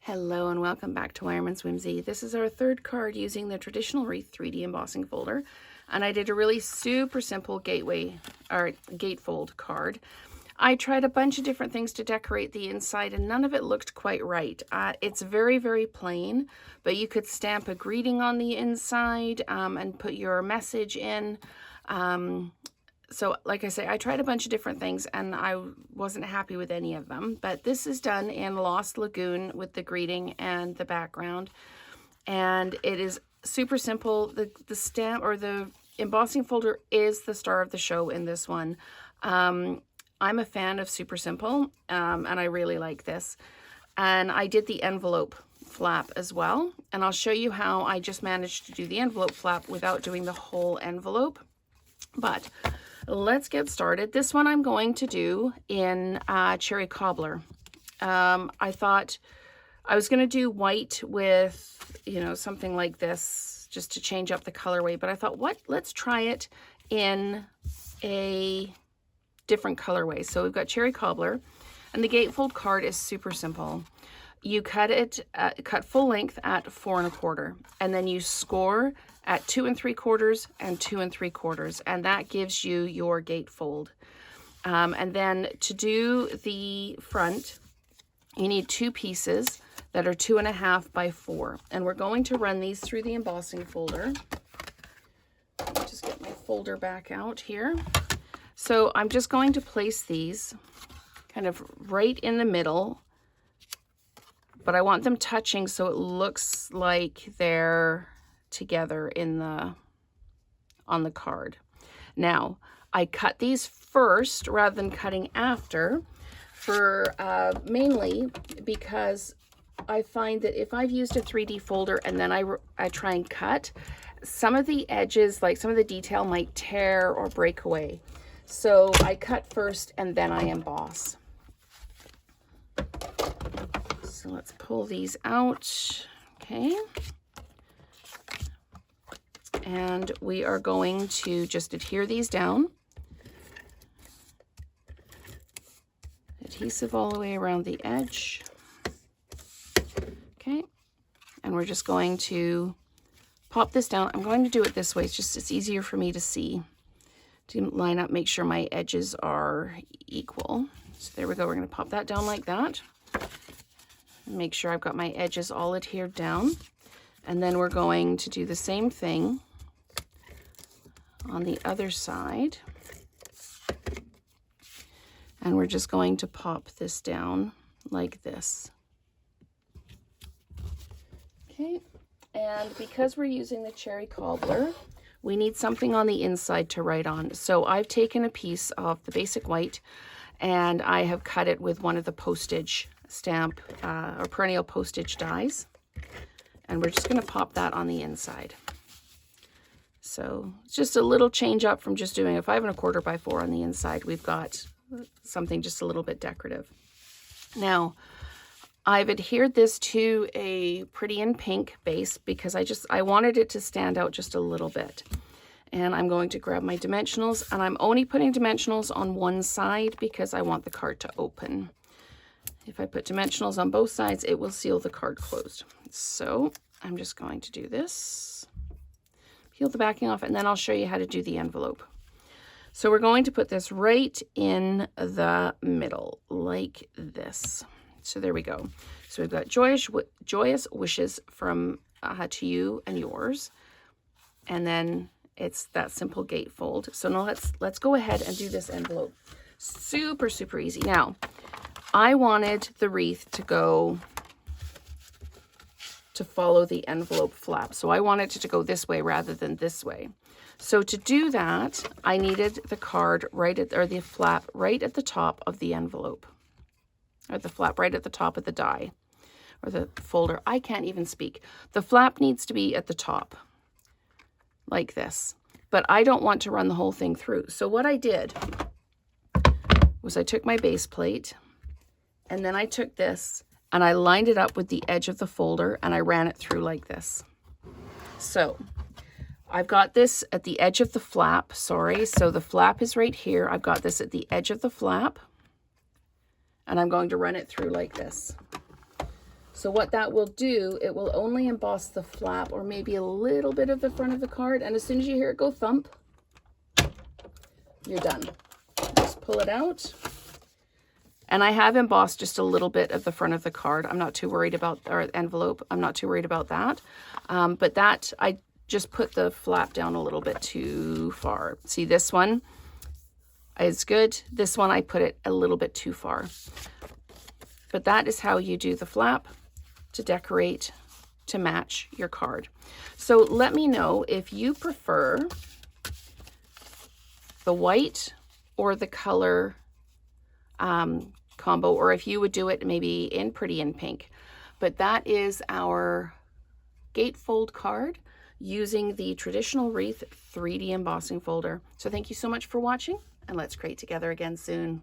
Hello and welcome back to Wireman's Whimsy. This is our third card using the Traditional Wreath 3D embossing folder, and I did a really super simple gatefold card. I tried a bunch of different things to decorate the inside and none of it looked quite right. It's very, very plain, but you could stamp a greeting on the inside and put your message in. So like I say, I tried a bunch of different things and I wasn't happy with any of them, but this is done in Lost Lagoon with the greeting and the background. And it is super simple. The stamp or the embossing folder is the star of the show in this one. I'm a fan of super simple and I really like this. And I did the envelope flap as well. And I'll show you how I just managed to do the envelope flap without doing the whole envelope. But let's get started. This one I'm going to do in Cherry Cobbler. I thought I was going to do white with, something like this just to change up the colorway. But I thought, let's try it in a different colorway. So we've got Cherry Cobbler, and the gatefold card is super simple. You cut it, cut full length at 4 1/4, and then you score at 2 3/4 and 2 3/4, and that gives you your gatefold. And then to do the front, you need 2 pieces that are 2 1/2 by 4, and we're going to run these through the embossing folder. Let me just get my folder back out here. So I'm just going to place these kind of right in the middle, but I want them touching so it looks like they're together on the card. Now, I cut these first rather than cutting after, for mainly because I find that if I've used a 3D folder and then I try and cut, some of the edges, like some of the detail, might tear or break away. So I cut first and then I emboss. So let's pull these out. Okay. And we are going to just adhere these down. Adhesive all the way around the edge. Okay. And we're just going to pop this down. I'm going to do it this way. It's easier for me to see, to line up, make sure my edges are equal. So there we go. We're going to pop that down like that. Make sure I've got my edges all adhered down. And then we're going to do the same thing on the other side. And we're just going to pop this down like this. Okay, and because we're using the Cherry Cobbler, we need something on the inside to write on. So I've taken a piece of the basic white and I have cut it with one of the postage stamp or perennial postage dies. And we're just going to pop that on the inside. So it's just a little change up from just doing a 5 1/4 by 4 on the inside. We've got something just a little bit decorative. Now, I've adhered this to a pretty in pink base because I wanted it to stand out just a little bit. And I'm going to grab my dimensionals, and I'm only putting dimensionals on one side because I want the card to open. If I put dimensionals on both sides, it will seal the card closed. So I'm just going to do this. Peel the backing off, and then I'll show you how to do the envelope. So we're going to put this right in the middle, like this. So there we go. So we've got joyous wishes from to you and yours. And then it's that simple gatefold. So now let's go ahead and do this envelope. Super, super easy. Now, I wanted the wreath to follow the envelope flap. So I wanted it to go this way rather than this way. So to do that, I needed the card the flap right at the top of the envelope. Or the flap right at the top of the die. Or the folder. I can't even speak. The flap needs to be at the top. Like this. But I don't want to run the whole thing through. So what I did was I took my base plate, and then I took this and I lined it up with the edge of the folder and I ran it through like this. So I've got this at the edge of the flap, sorry. So the flap is right here. I've got this at the edge of the flap and I'm going to run it through like this. So what that will do, it will only emboss the flap or maybe a little bit of the front of the card. And as soon as you hear it go thump, you're done. Just pull it out. And I have embossed just a little bit of the front of the card. I'm not too worried about, or envelope, I'm not too worried about that. But that, I just put the flap down a little bit too far. See, this one is good. This one, I put it a little bit too far. But that is how you do the flap to decorate to match your card. So let me know if you prefer the white or the color combo, or if you would do it maybe in pretty in pink. But that is our gatefold card using the Traditional Wreath 3D embossing folder. So thank you so much for watching, and let's create together again soon.